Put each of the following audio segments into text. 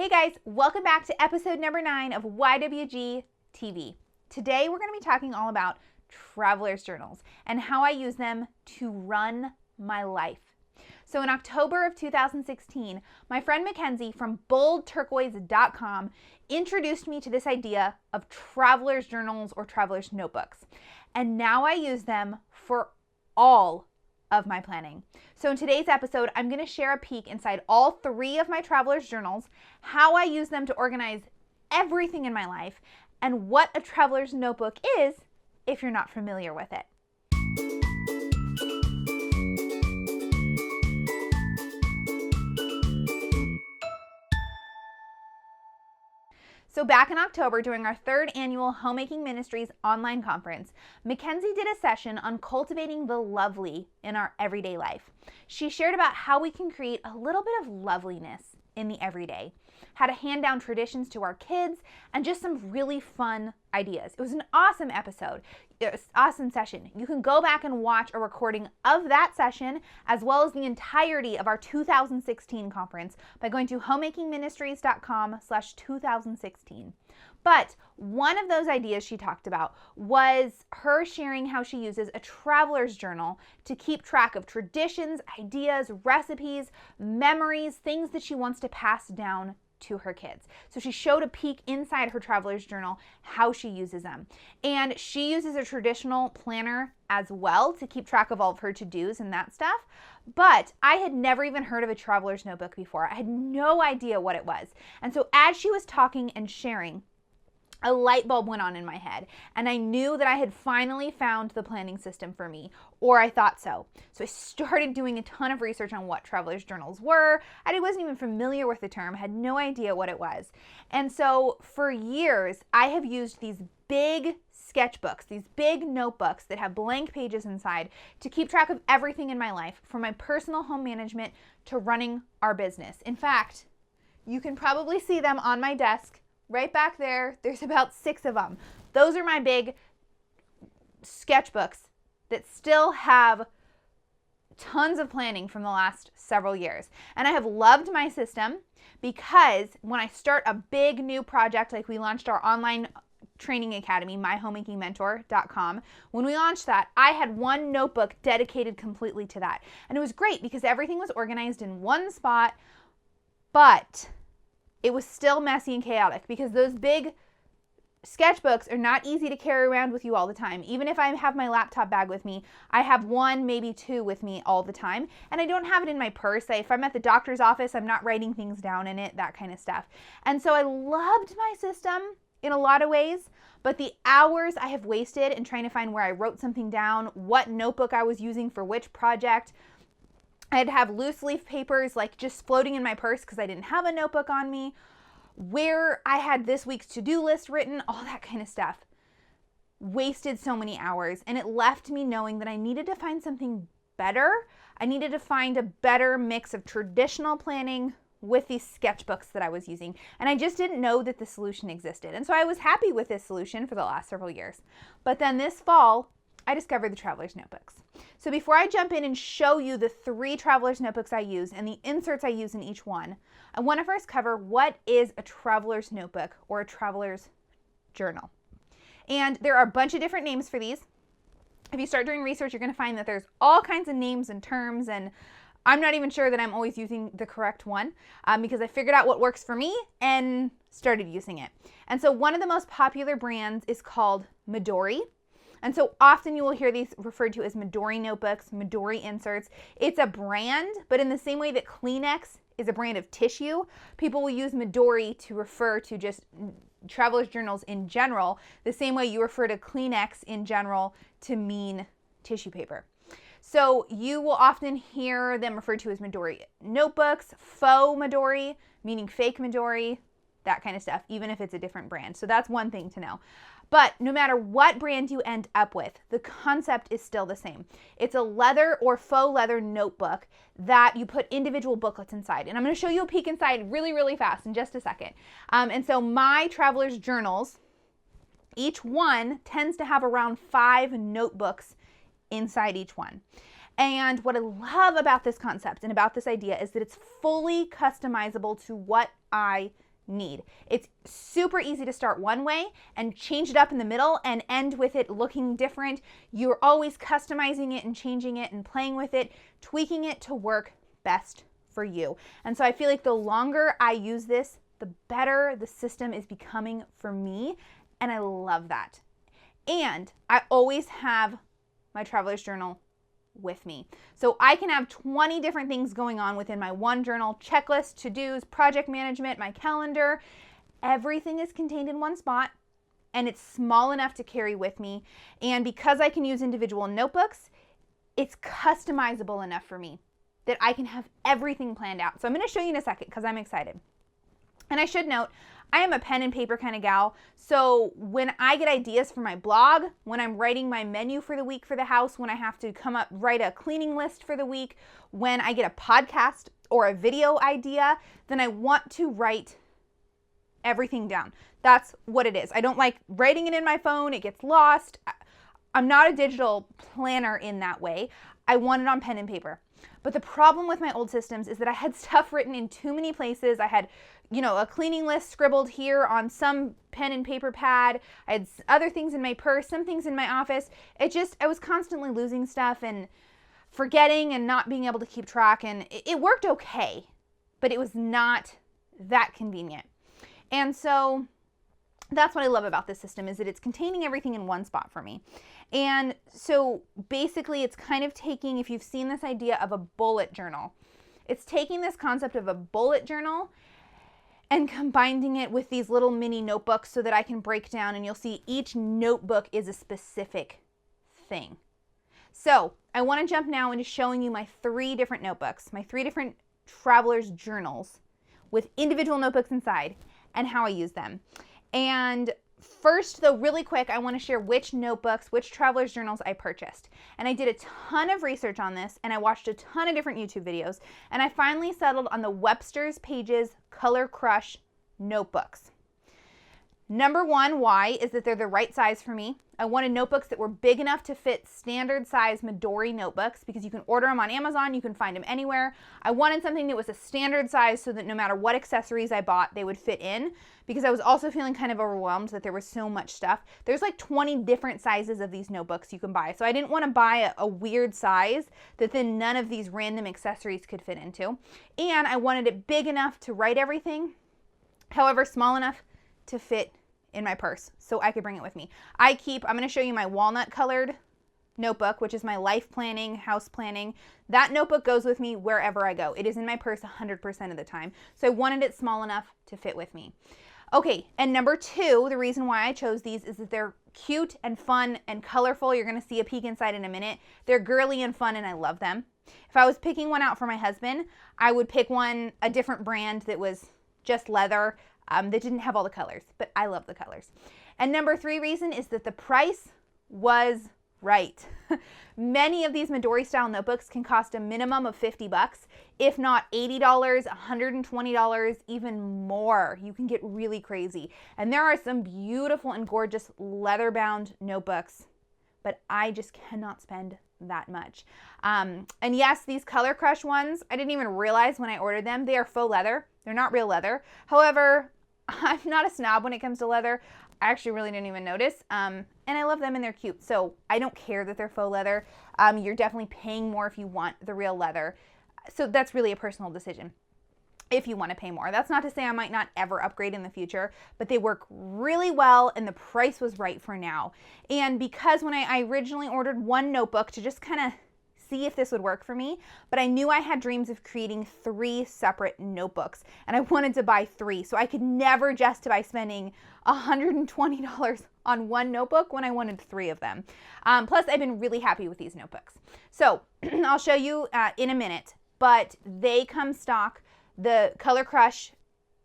Hey guys, welcome back to episode number 9 of YWGtv. Today we're going to be talking all about traveler's journals and how I use them to run my life. So in October of 2016, my friend Mackenzie from boldturquoise.com introduced me to this idea of traveler's journals or traveler's notebooks. And now I use them for all of my planning. So in today's episode, I'm going to share a peek inside all 3 of my traveler's journals, how I use them to organize everything in my life, and what a traveler's notebook is if you're not familiar with it. So back in October, during our 3rd annual Homemaking Ministries online conference, Mackenzie did a session on cultivating the lovely in our everyday life. She shared about how we can create a little bit of loveliness in the everyday, how to hand down traditions to our kids, and just some really fun ideas. It was an awesome episode. It was an awesome session. You can go back and watch a recording of that session as well as the entirety of our 2016 conference by going to homemakingministries.com/2016. But one of those ideas she talked about was her sharing how she uses a traveler's journal to keep track of traditions, ideas, recipes, memories, things that she wants to pass down to her kids. So she showed a peek inside her traveler's journal, how she uses them. And she uses a traditional planner as well to keep track of all of her to-dos and that stuff. But I had never even heard of a traveler's notebook before. I had no idea what it was. And so as she was talking and sharing, a light bulb went on in my head, and I knew that I had finally found the planning system for me, or I thought so. So I started doing a ton of research on what traveler's journals were. I wasn't even familiar with the term, had no idea what it was. And so for years, I have used these big sketchbooks, these big notebooks that have blank pages inside to keep track of everything in my life, from my personal home management to running our business. In fact, you can probably see them on my desk right back there. There's about 6 of them. Those are my big sketchbooks that still have tons of planning from the last several years. And I have loved my system because when I start a big new project, like we launched our online training academy, myhomemakingmentor.com, when we launched that, I had one notebook dedicated completely to that. And it was great because everything was organized in one spot, but it was still messy and chaotic because those big sketchbooks are not easy to carry around with you all the time. Even if I have my laptop bag with me, I have 1, maybe 2 with me all the time. And I don't have it in my purse. If I'm at the doctor's office, I'm not writing things down in it, that kind of stuff. And so I loved my system in a lot of ways, but the hours I have wasted in trying to find where I wrote something down, what notebook I was using for which project, I'd have loose leaf papers like just floating in my purse because I didn't have a notebook on me, where I had this week's to-do list written, all that kind of stuff. Wasted so many hours, and it left me knowing that I needed to find something better. I needed to find a better mix of traditional planning with these sketchbooks that I was using, and I just didn't know that the solution existed. And so I was happy with this solution for the last several years. But then this fall, I discovered the traveler's notebooks. So before I jump in and show you the 3 traveler's notebooks I use and the inserts I use in each one, I want to first cover what is a traveler's notebook or a traveler's journal. And there are a bunch of different names for these. If you start doing research, you're going to find that there's all kinds of names and terms, and I'm not even sure that I'm always using the correct one because I figured out what works for me and started using it. And so one of the most popular brands is called Midori. And so often you will hear these referred to as Midori notebooks, Midori inserts. It's a brand, but in the same way that Kleenex is a brand of tissue, people will use Midori to refer to just traveler's journals in general, the same way you refer to Kleenex in general to mean tissue paper. So you will often hear them referred to as Midori notebooks, faux Midori, meaning fake Midori, that kind of stuff, even if it's a different brand. So that's one thing to know. But no matter what brand you end up with, the concept is still the same. It's a leather or faux leather notebook that you put individual booklets inside. And I'm going to show you a peek inside really, really fast in just a second. And so my traveler's journals, each one tends to have around 5 notebooks inside each one. And what I love about this concept and about this idea is that it's fully customizable to what I need. It's super easy to start one way and change it up in the middle and end with it looking different. You're always customizing it and changing it and playing with it, tweaking it to work best for you. And so I feel like the longer I use this, the better the system is becoming for me. And I love that. And I always have my traveler's journal with me. So I can have 20 different things going on within my one journal: checklist, to-dos, project management, my calendar. Everything is contained in one spot, and it's small enough to carry with me. And because I can use individual notebooks, it's customizable enough for me that I can have everything planned out. So I'm going to show you in a second because I'm excited. And I should note, I am a pen and paper kind of gal. So when I get ideas for my blog, when I'm writing my menu for the week for the house, when I have to write a cleaning list for the week, when I get a podcast or a video idea, then I want to write everything down. That's what it is. I don't like writing it in my phone. It gets lost. I'm not a digital planner in that way. I want it on pen and paper. But the problem with my old systems is that I had stuff written in too many places. I had, a cleaning list scribbled here on some pen and paper pad. I had other things in my purse, some things in my office. I was constantly losing stuff and forgetting and not being able to keep track. And it worked okay, but it was not that convenient. And so that's what I love about this system, is that it's containing everything in one spot for me. And so basically it's kind of taking, if you've seen this idea of a bullet journal, it's taking this concept of a bullet journal and combining it with these little mini notebooks so that I can break down, and you'll see each notebook is a specific thing. So I want to jump now into showing you my 3 different notebooks, my 3 different traveler's journals with individual notebooks inside and how I use them. And first, though, really quick, I want to share which notebooks, which traveler's journals I purchased. And I did a ton of research on this, and I watched a ton of different YouTube videos, and I finally settled on the Webster's Pages Color Crush notebooks. Number one, why, is that they're the right size for me. I wanted notebooks that were big enough to fit standard size Midori notebooks, because you can order them on Amazon, you can find them anywhere. I wanted something that was a standard size so that no matter what accessories I bought, they would fit in, because I was also feeling kind of overwhelmed that there was so much stuff. There's like 20 different sizes of these notebooks you can buy. So I didn't want to buy a weird size that then none of these random accessories could fit into. And I wanted it big enough to write everything, however small enough to fit in my purse so I could bring it with me. I'm going to show you my walnut colored notebook, which is my life planning, house planning. That notebook goes with me wherever I go. It is in my purse 100% of the time. So I wanted it small enough to fit with me. Okay, and number 2, the reason why I chose these is that they're cute and fun and colorful. You're going to see a peek inside in a minute. They're girly and fun, and I love them. If I was picking one out for my husband, I would pick a different brand that was just leather, that didn't have all the colors, but I love the colors. And number 3 reason is that the price was right. Many of these Midori style notebooks can cost a minimum of $50, if not $80, $120, even more. You can get really crazy. And there are some beautiful and gorgeous leather bound notebooks, but I just cannot spend that much. And yes, these Color Crush ones, I didn't even realize when I ordered them, they are faux leather. They're not real leather. However, I'm not a snob when it comes to leather. I actually really didn't even notice. And I love them and they're cute. So I don't care that they're faux leather. You're definitely paying more if you want the real leather. So that's really a personal decision if you want to pay more. That's not to say I might not ever upgrade in the future, but they work really well and the price was right for now. And because when I originally ordered one notebook to just kind of see if this would work for me, but I knew I had dreams of creating 3 separate notebooks and I wanted to buy 3, so I could never justify spending $120 on one notebook when I wanted 3 of them. Plus, I've been really happy with these notebooks. So I'll show you in a minute, but they come stock. The Color Crush,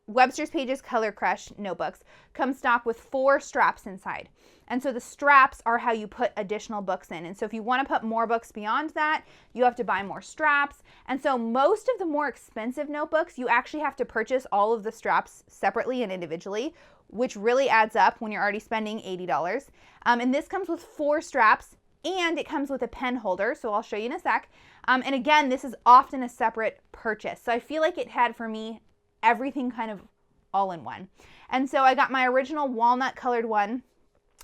Webster's Pages Color Crush notebooks come stock with 4 straps inside. And so the straps are how you put additional books in. And so if you want to put more books beyond that, you have to buy more straps. And so most of the more expensive notebooks, you actually have to purchase all of the straps separately and individually, which really adds up when you're already spending $80. And this comes with 4 straps and it comes with a pen holder. So I'll show you in a sec. And again, this is often a separate purchase. So I feel like it had for me everything kind of all in one. And so I got my original walnut colored one.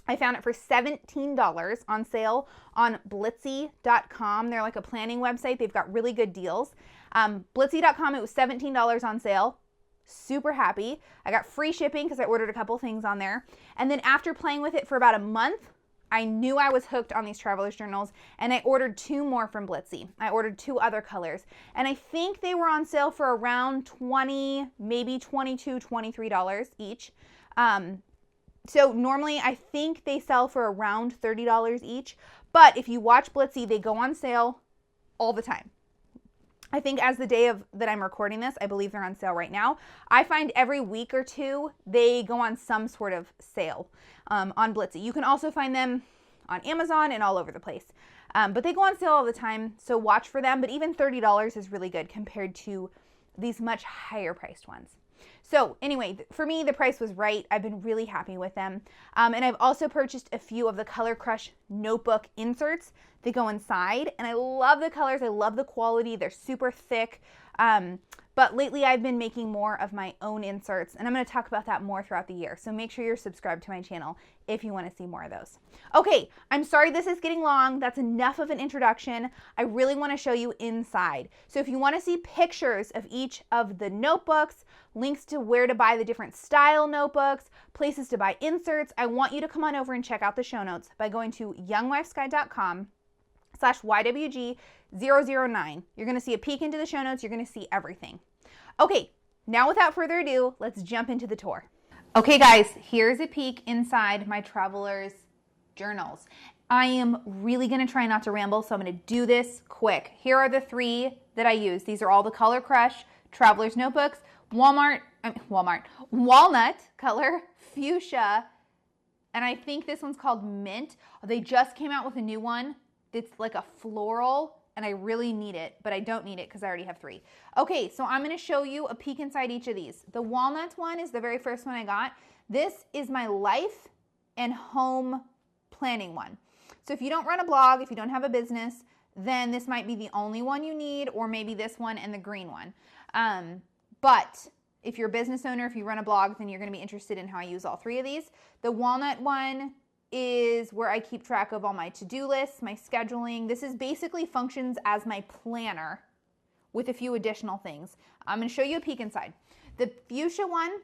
I found it for $17 on sale on Blitsy.com. They're like a planning website. They've got really good deals. Blitsy.com, it was $17 on sale. Super happy. I got free shipping because I ordered a couple things on there. And then after playing with it for about a month, I knew I was hooked on these traveler's journals, and I ordered 2 more from Blitsy. I ordered 2 other colors, and I think they were on sale for around $20, maybe $22, $23 each. So normally I think they sell for around $30 each, but if you watch Blitsy, they go on sale all the time. I think as the day of that I'm recording this, I believe they're on sale right now. I find every week or two, they go on some sort of sale on Blitsy. You can also find them on Amazon and all over the place. But they go on sale all the time, so watch for them. But even $30 is really good compared to these much higher priced ones. So anyway, for me, the price was right. I've been really happy with them. And I've also purchased a few of the Color Crush notebook inserts that go inside. And I love the colors. I love the quality. They're super thick. But lately I've been making more of my own inserts, and I'm going to talk about that more throughout the year. So make sure you're subscribed to my channel if you want to see more of those. Okay, I'm sorry this is getting long. That's enough of an introduction. I really want to show you inside. So if you want to see pictures of each of the notebooks, links to where to buy the different style notebooks, places to buy inserts, I want you to come on over and check out the show notes by going to youngwifesguide.com/YWG009. You're going to see a peek into the show notes. You're going to see everything. Okay, now without further ado, let's jump into the tour. Okay guys, here's a peek inside my traveler's journals. I am really going to try not to ramble, so I'm going to do this quick. Here are the 3 that I use. These are all the Color Crush traveler's notebooks. Walnut color, fuchsia, and I think this one's called mint. They just came out with a new one. It's like a floral, and I really need it, but I don't need it because I already have 3. Okay, so I'm going to show you a peek inside each of these. The walnut one is the very first one I got. This is my life and home planning one. So if you don't run a blog, if you don't have a business, then this might be the only one you need, or maybe this one and the green one. But if you're a business owner, if you run a blog, then you're going to be interested in how I use all 3 of these. The walnut one is where I keep track of all my to-do lists, my scheduling. This is basically functions as my planner with a few additional things. I'm going to show you a peek inside. The fuchsia one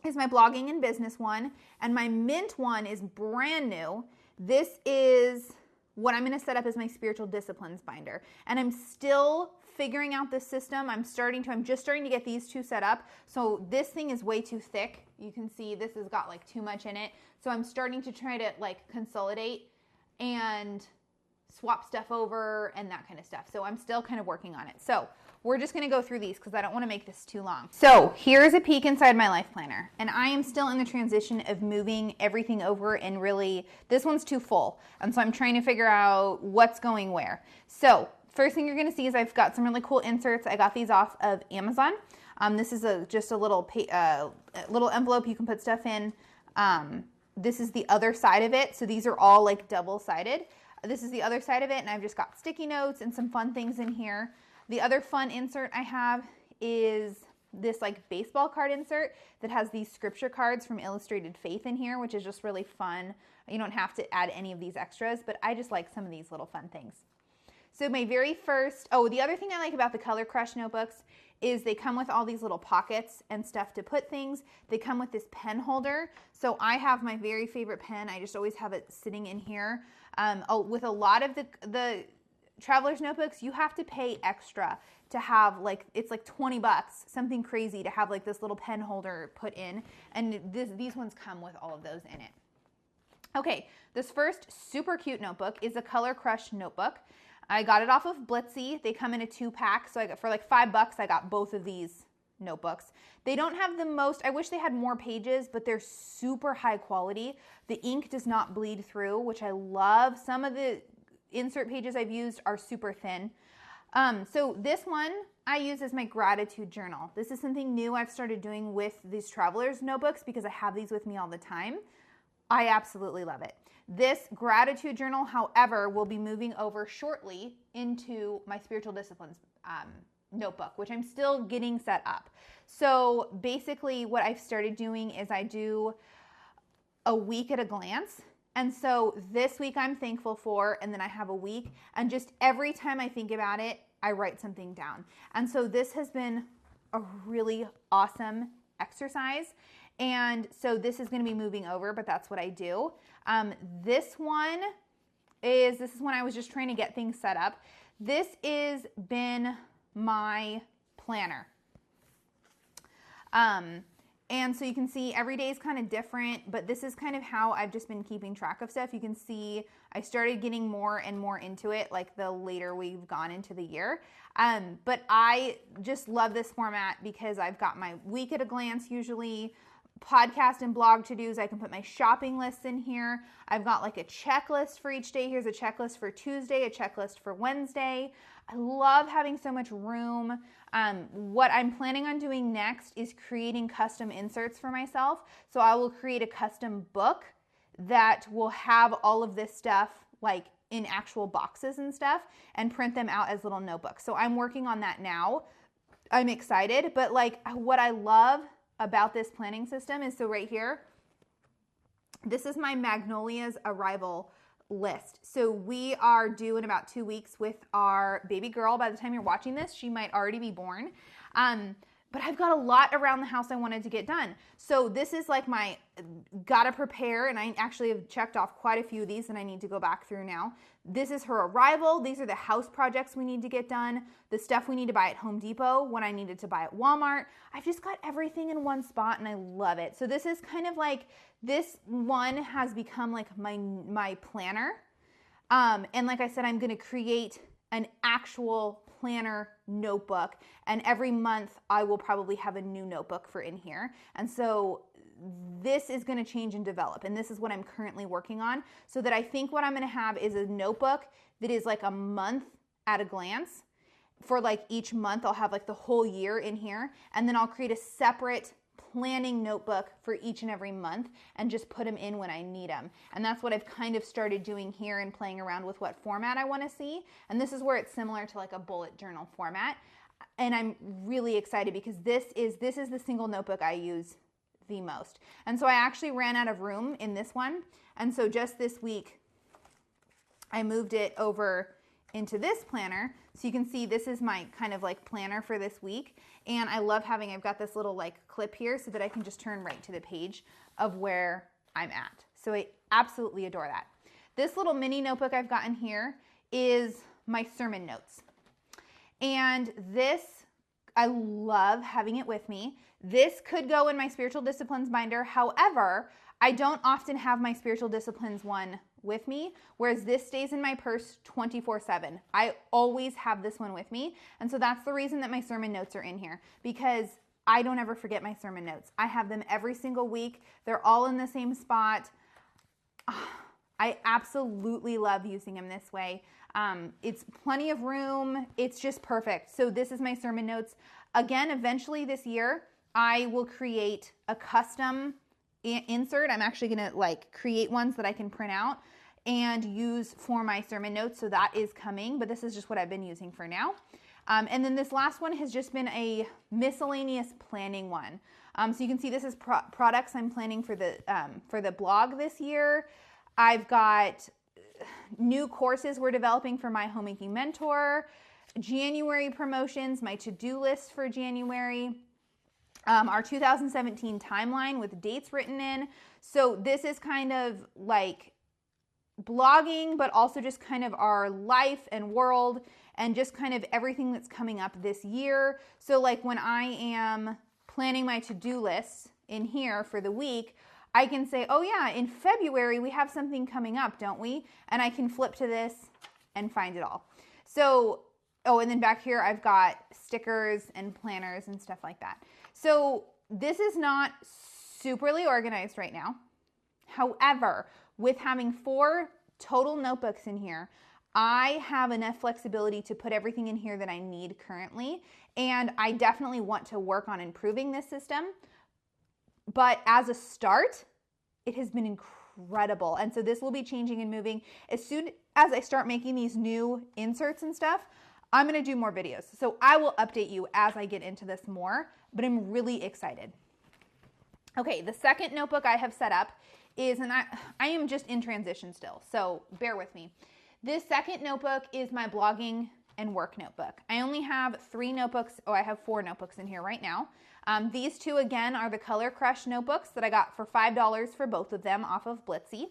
is my blogging and business one, and my mint one is brand new. This is what I'm going to set up as my spiritual disciplines binder, and I'm still figuring out this system. I'm just starting to get these 2 set up. So this thing is way too thick. You can see this has got like too much in it. So I'm starting to try to like consolidate and swap stuff over and that kind of stuff. So I'm still kind of working on it. So we're just going to go through these because I don't want to make this too long. So here's a peek inside my life planner. And I am still in the transition of moving everything over, and really this one's too full. And so I'm trying to figure out what's going where. So first thing you're going to see is I've got some really cool inserts. I got these off of Amazon. This is just a little envelope you can put stuff in. This is the other side of it. So these are all like double-sided. This is the other side of it, and I've just got sticky notes and some fun things in here. The other fun insert I have is this like baseball card insert that has these scripture cards from Illustrated Faith in here, which is just really fun. You don't have to add any of these extras, but I just like some of these little fun things. So my very first, the other thing I like about the Color Crush notebooks is they come with all these little pockets and stuff to put things. They come with this pen holder. So I have my very favorite pen. I just always have it sitting in here. With a lot of the traveler's notebooks, you have to pay extra to have it's like $20, something crazy to have like this little pen holder put in. And these ones come with all of those in it. Okay, this first super cute notebook is a Color Crush notebook. I got it off of Blitsy. They come in a 2-pack, so for like $5, I got both of these notebooks. They don't have the most, I wish they had more pages, but they're super high quality. The ink does not bleed through, which I love. Some of the insert pages I've used are super thin. So this one I use as my gratitude journal. This is something new I've started doing with these traveler's notebooks because I have these with me all the time. I absolutely love it. This gratitude journal, however, will be moving over shortly into my spiritual disciplines notebook, which I'm still getting set up. So basically what I've started doing is I do a week at a glance. And so this week I'm thankful for, and then I have a week, and just every time I think about it, I write something down. And so this has been a really awesome exercise. And so this is going to be moving over, but that's what I do. This is when I was just trying to get things set up. This has been my planner. And so you can see every day is kind of different, but this is kind of how I've just been keeping track of stuff. You can see I started getting more and more into it, like the later we've gone into the year. But I just love this format because I've got my week at a glance usually, podcast and blog to-dos. I can put my shopping lists in here. I've got like a checklist for each day. Here's a checklist for Tuesday, a checklist for Wednesday. I love having so much room. What I'm planning on doing next is creating custom inserts for myself. So I will create a custom book that will have all of this stuff like in actual boxes and stuff and print them out as little notebooks. So I'm working on that now. I'm excited, but like what I love about this planning system is, so right here, this is my Magnolia's arrival list. So we are due in about 2 weeks with our baby girl. By the time you're watching this, she might already be born. But I've got a lot around the house I wanted to get done. So this is like my gotta prepare, and I actually have checked off quite a few of these and I need to go back through now. This is her arrival. These are the house projects we need to get done, the stuff we need to buy at Home Depot, what I needed to buy at Walmart. I've just got everything in one spot and I love it. So this is kind of like, this one has become like my planner. And like I said, I'm gonna create an actual planner notebook, and every month I will probably have a new notebook for in here. And so this is going to change and develop, and this is what I'm currently working on, so that I think what I'm going to have is a notebook that is like a month at a glance. For like each month I'll have like the whole year in here, and then I'll create a separate planning notebook for each and every month and just put them in when I need them. And that's what I've kind of started doing here and playing around with what format I want to see. And this is where it's similar to like a bullet journal format. And I'm really excited because this is the single notebook I use the most. And so I actually ran out of room in this one. And so just this week, I moved it over into this planner. So you can see this is my kind of like planner for this week. And I love having, I've got this little like clip here so that I can just turn right to the page of where I'm at. So I absolutely adore that. This little mini notebook I've gotten here is my sermon notes. And this, I love having it with me. This could go in my spiritual disciplines binder. However, I don't often have my spiritual disciplines one with me, whereas this stays in my purse 24/7. I always have this one with me. And so that's the reason that my sermon notes are in here, because I don't ever forget my sermon notes. I have them every single week. They're all in the same spot. I absolutely love using them this way. It's plenty of room. It's just perfect. So this is my sermon notes. Again, eventually this year, I will create a custom insert. I'm actually going to like create ones that I can print out and use for my sermon notes. So that is coming, but this is just what I've been using for now. And then this last one has just been a miscellaneous planning one. So you can see this is products I'm planning for the blog this year. I've got new courses we're developing for my homemaking mentor, January promotions, my to-do list for January, our 2017 timeline with dates written in. So this is kind of like blogging, but also just kind of our life and world and just kind of everything that's coming up this year. So like when I am planning my to-do lists in here for the week, I can say, oh yeah, in February we have something coming up, don't we? And I can flip to this and find it all. So, oh, and then back here I've got stickers and planners and stuff like that. So this is not superly organized right now. However, with having 4 total notebooks in here, I have enough flexibility to put everything in here that I need currently. And I definitely want to work on improving this system. But as a start, it has been incredible. And so this will be changing and moving. As soon as I start making these new inserts and stuff, I'm going to do more videos. So I will update you as I get into this more, but I'm really excited. Okay, the second notebook I have set up is, and I am just in transition still, so bear with me. This second notebook is my blogging and work notebook. I only have 3 notebooks. Oh, I have 4 notebooks in here right now. These 2, again, are the Color Crush notebooks that I got for $5 for both of them off of Blitsy.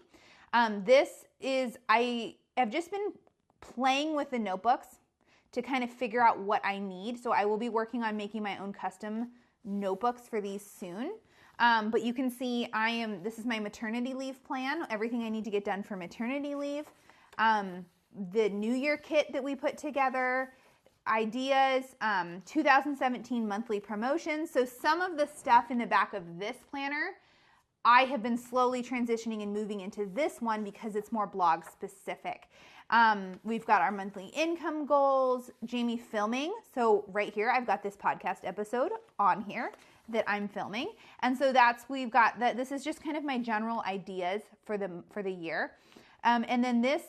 I have just been playing with the notebooks to kind of figure out what I need. So I will be working on making my own custom notebooks for these soon. But you can see this is my maternity leave plan, everything I need to get done for maternity leave. The New Year kit that we put together, ideas, 2017 monthly promotions. So some of the stuff in the back of this planner, I have been slowly transitioning and moving into this one because it's more blog specific. We've got our monthly income goals, Jami filming. So right here, I've got this podcast episode on here that I'm filming. And so we've got that. This is just kind of my general ideas for the year. And then this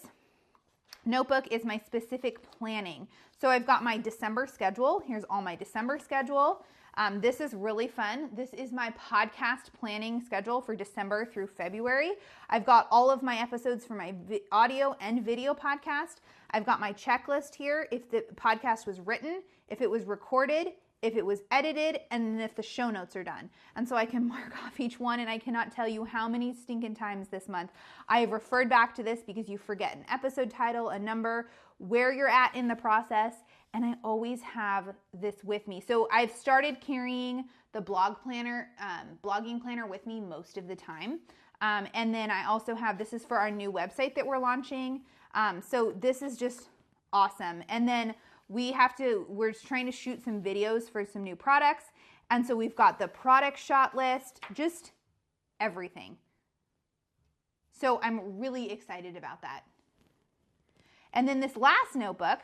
notebook is my specific planning. So I've got my December schedule. Here's all my December schedule. This is really fun. This is my podcast planning schedule for December through February. I've got all of my episodes for my audio and video podcast. I've got my checklist here if the podcast was written, if it was recorded, if it was edited, and if the show notes are done. And so I can mark off each one, and I cannot tell you how many stinking times this month I have referred back to this because you forget an episode title, a number, where you're at in the process, and I always have this with me. So I've started carrying the blogging planner with me most of the time. And then I also have, this is for our new website that we're launching. So this is just awesome. And then we're trying to shoot some videos for some new products. And so we've got the product shot list, just everything. So I'm really excited about that. And then this last notebook,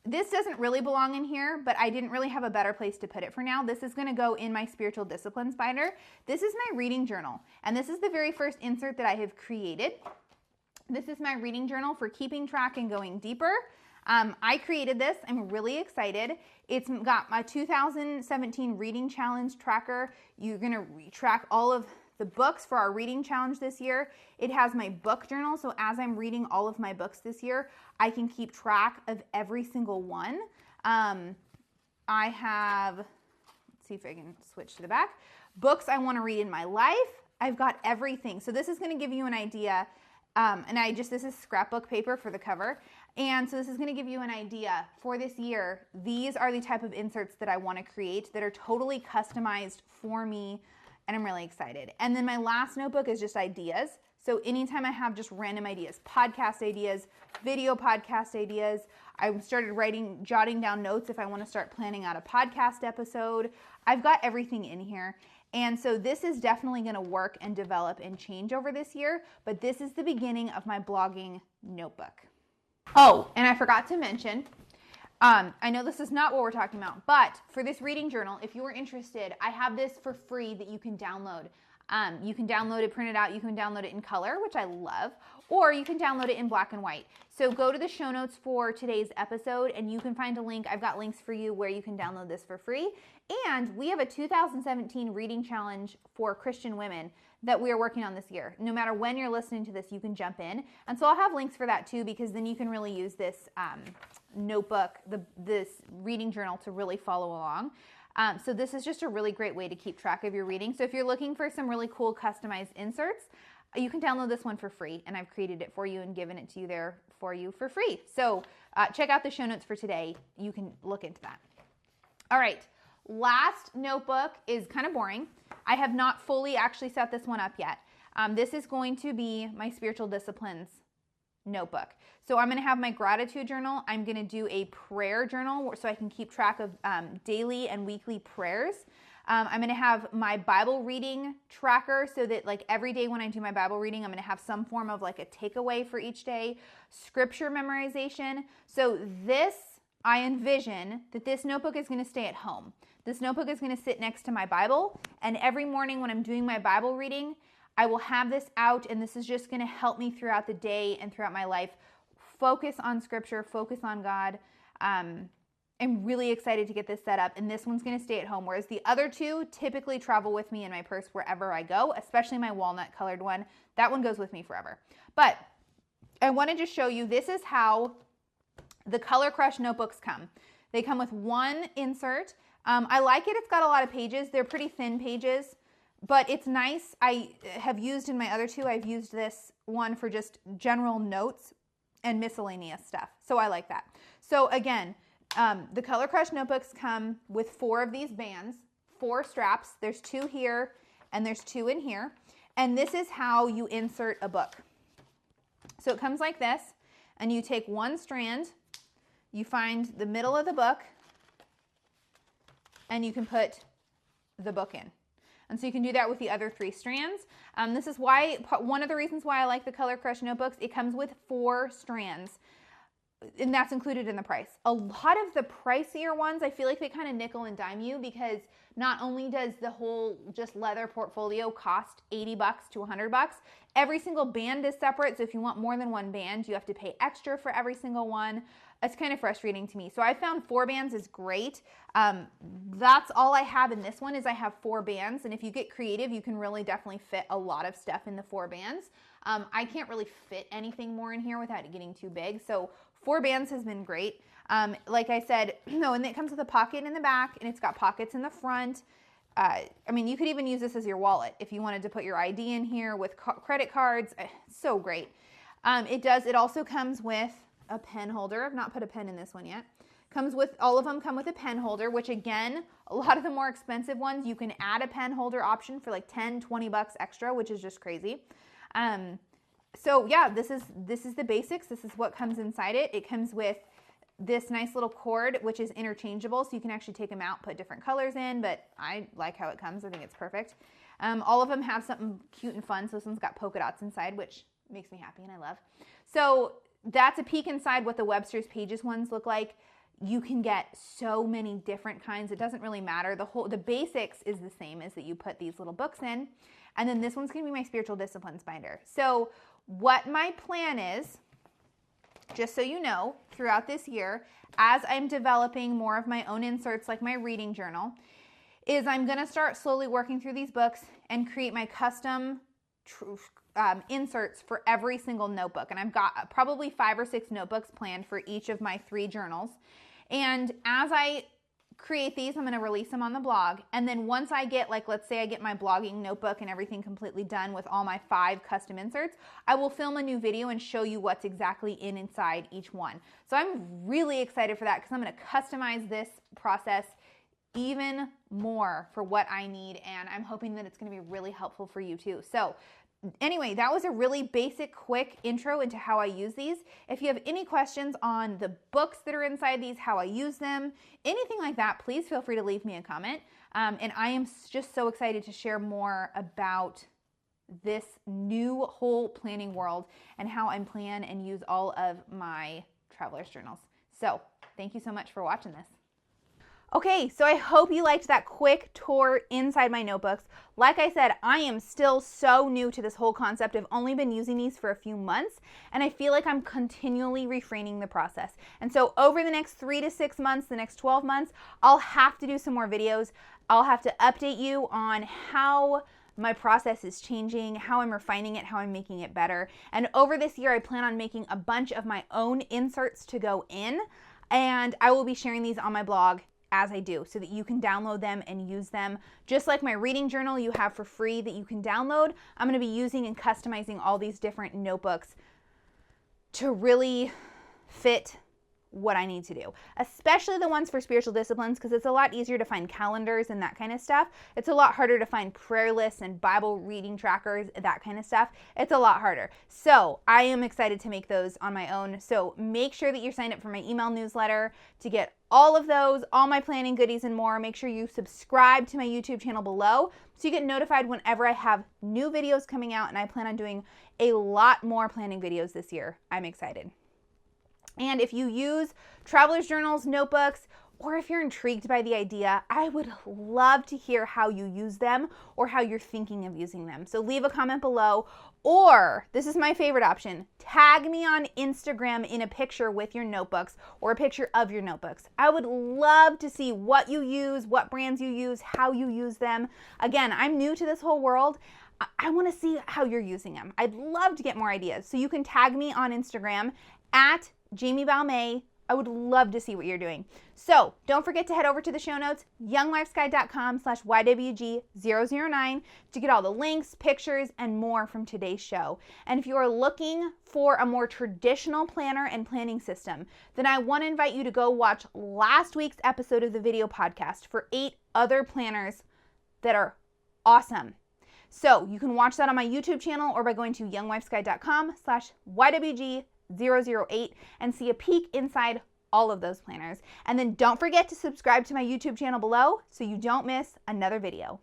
this doesn't really belong in here, but I didn't really have a better place to put it for now. This is going to go in my spiritual disciplines binder. This is my reading journal, and this is the very first insert that I have created. This is my reading journal for keeping track and going deeper. I created this. I'm really excited. It's got my 2017 reading challenge tracker. You're going to track all of the books for our reading challenge this year. It has my book journal. So as I'm reading all of my books this year, I can keep track of every single one. I have, let's see if I can switch to the back. Books I want to read in my life. I've got everything. So this is going to give you an idea. This is scrapbook paper for the cover. And so this is going to give you an idea for this year. These are the type of inserts that I want to create that are totally customized for me. And I'm really excited. And then my last notebook is just ideas. So anytime I have just random ideas, podcast ideas, video podcast ideas, I started jotting down notes if I want to start planning out a podcast episode. I've got everything in here. And so this is definitely going to work and develop and change over this year, but this is the beginning of my blogging notebook. Oh, and I forgot to mention, I know this is not what we're talking about, but for this reading journal, if you are interested, I have this for free that you can download. You can download it, print it out. You can download it in color, which I love, or you can download it in black and white. So go to the show notes for today's episode and you can find a link. I've got links for you where you can download this for free. And we have a 2017 reading challenge for Christian women that we are working on this year. No matter when you're listening to this, you can jump in. And so I'll have links for that too, because then you can really use this notebook, this reading journal to really follow along. So this is just a really great way to keep track of your reading. So if you're looking for some really cool customized inserts, you can download this one for free, and I've created it for you and given it to you there for you for free. So check out the show notes for today. You can look into that. All right, last notebook is kind of boring. I have not fully actually set this one up yet. This is going to be my spiritual disciplines notebook. So I'm going to have my gratitude journal. I'm going to do a prayer journal so I can keep track of daily and weekly prayers. I'm going to have my Bible reading tracker so that like every day when I do my Bible reading, I'm going to have some form of like a takeaway for each day, scripture memorization. So this, I envision that this notebook is going to stay at home. This notebook is going to sit next to my Bible, and every morning when I'm doing my Bible reading, I will have this out, and this is just going to help me throughout the day and throughout my life focus on scripture, focus on God. I'm really excited to get this set up, and this one's gonna stay at home, whereas the other two typically travel with me in my purse wherever I go, especially my walnut colored one. That one goes with me forever. But I wanted to show you, this is how the Color Crush notebooks come. They come with one insert. I like it, it's got a lot of pages. They're pretty thin pages, but it's nice. I have used in my other two, I've used this one for just general notes and miscellaneous stuff. So I like that. So again, the Color Crush notebooks come with 4 of these bands, 4 straps. There's 2 here and there's 2 in here. And this is how you insert a book. So it comes like this, and you take one strand, you find the middle of the book, and you can put the book in. And so you can do that with the other 3 strands. This is why, one of the reasons why I like the Color Crush notebooks, it comes with 4 strands, and that's included in the price. A lot of the pricier ones, I feel like they kind of nickel and dime you, because not only does the whole just leather portfolio cost $80 to $100, every single band is separate. So if you want more than one band, you have to pay extra for every single one. It's kind of frustrating to me. So I found 4 bands is great. That's all I have in this one, is I have 4 bands. And if you get creative, you can really definitely fit a lot of stuff in the 4 bands. I can't really fit anything more in here without it getting too big. So 4 bands has been great. Like I said, no, and it comes with a pocket in the back, and it's got pockets in the front. I mean, you could even use this as your wallet if you wanted to put your ID in here with credit cards. So great. It also comes with a pen holder. I've not put a pen in this one yet. All of them come with a pen holder, which again, a lot of the more expensive ones, you can add a pen holder option for like 10, 20 bucks extra, which is just crazy. So yeah, this is the basics. This is what comes inside it. It comes with this nice little cord, which is interchangeable, so you can actually take them out, put different colors in, but I like how it comes. I think it's perfect. All of them have something cute and fun. So this one's got polka dots inside, which makes me happy and I love. So that's a peek inside what the Webster's Pages ones look like. You can get so many different kinds. It doesn't really matter. The basics is the same, is that you put these little books in. And then this one's going to be my spiritual disciplines binder. So what my plan is, just so you know, throughout this year, as I'm developing more of my own inserts, like my reading journal, is I'm going to start slowly working through these books and create my custom inserts for every single notebook. And I've got probably 5 or 6 notebooks planned for each of my 3 journals. And as I create these, I'm going to release them on the blog. And then once I get, like, let's say I get my blogging notebook and everything completely done with all my 5 custom inserts, I will film a new video and show you what's exactly inside each one. So I'm really excited for that, because I'm going to customize this process even more for what I need. And I'm hoping that it's going to be really helpful for you too. So anyway, that was a really basic, quick intro into how I use these. If you have any questions on the books that are inside these, how I use them, anything like that, please feel free to leave me a comment. And I am just so excited to share more about this new whole planning world and how I plan and use all of my traveler's journals. So thank you so much for watching this. Okay, so I hope you liked that quick tour inside my notebooks. Like I said, I am still so new to this whole concept. I've only been using these for a few months, and I feel like I'm continually refraining the process. And so over the next 3 to 6 months, the next 12 months, I'll have to do some more videos. I'll have to update you on how my process is changing, how I'm refining it, how I'm making it better. And over this year, I plan on making a bunch of my own inserts to go in, and I will be sharing these on my blog as I do, so that you can download them and use them. Just like my reading journal you have for free that you can download, I'm going to be using and customizing all these different notebooks to really fit what I need to do, especially the ones for spiritual disciplines, because it's a lot easier to find calendars and that kind of stuff. It's a lot harder to find prayer lists and Bible reading trackers, that kind of stuff. It's a lot harder. So I am excited to make those on my own. So make sure that you're signed up for my email newsletter to get all of those, all my planning goodies and more. Make sure you subscribe to my YouTube channel below so you get notified whenever I have new videos coming out, and I plan on doing a lot more planning videos this year. I'm excited. And if you use traveler's journals, notebooks, or if you're intrigued by the idea, I would love to hear how you use them or how you're thinking of using them. So leave a comment below, or this is my favorite option, tag me on Instagram in a picture with your notebooks or a picture of your notebooks. I would love to see what you use, what brands you use, how you use them. Again, I'm new to this whole world. I want to see how you're using them. I'd love to get more ideas. So you can tag me on Instagram at Jami Balmet. I would love to see what you're doing. So don't forget to head over to the show notes, younglifesguide.com/YWG009 to get all the links, pictures, and more from today's show. And if you are looking for a more traditional planner and planning system, then I want to invite you to go watch last week's episode of the video podcast for 8 other planners that are awesome. So you can watch that on my YouTube channel or by going to younglifesguide.com/YWG008 and see a peek inside all of those planners. And then don't forget to subscribe to my YouTube channel below so you don't miss another video.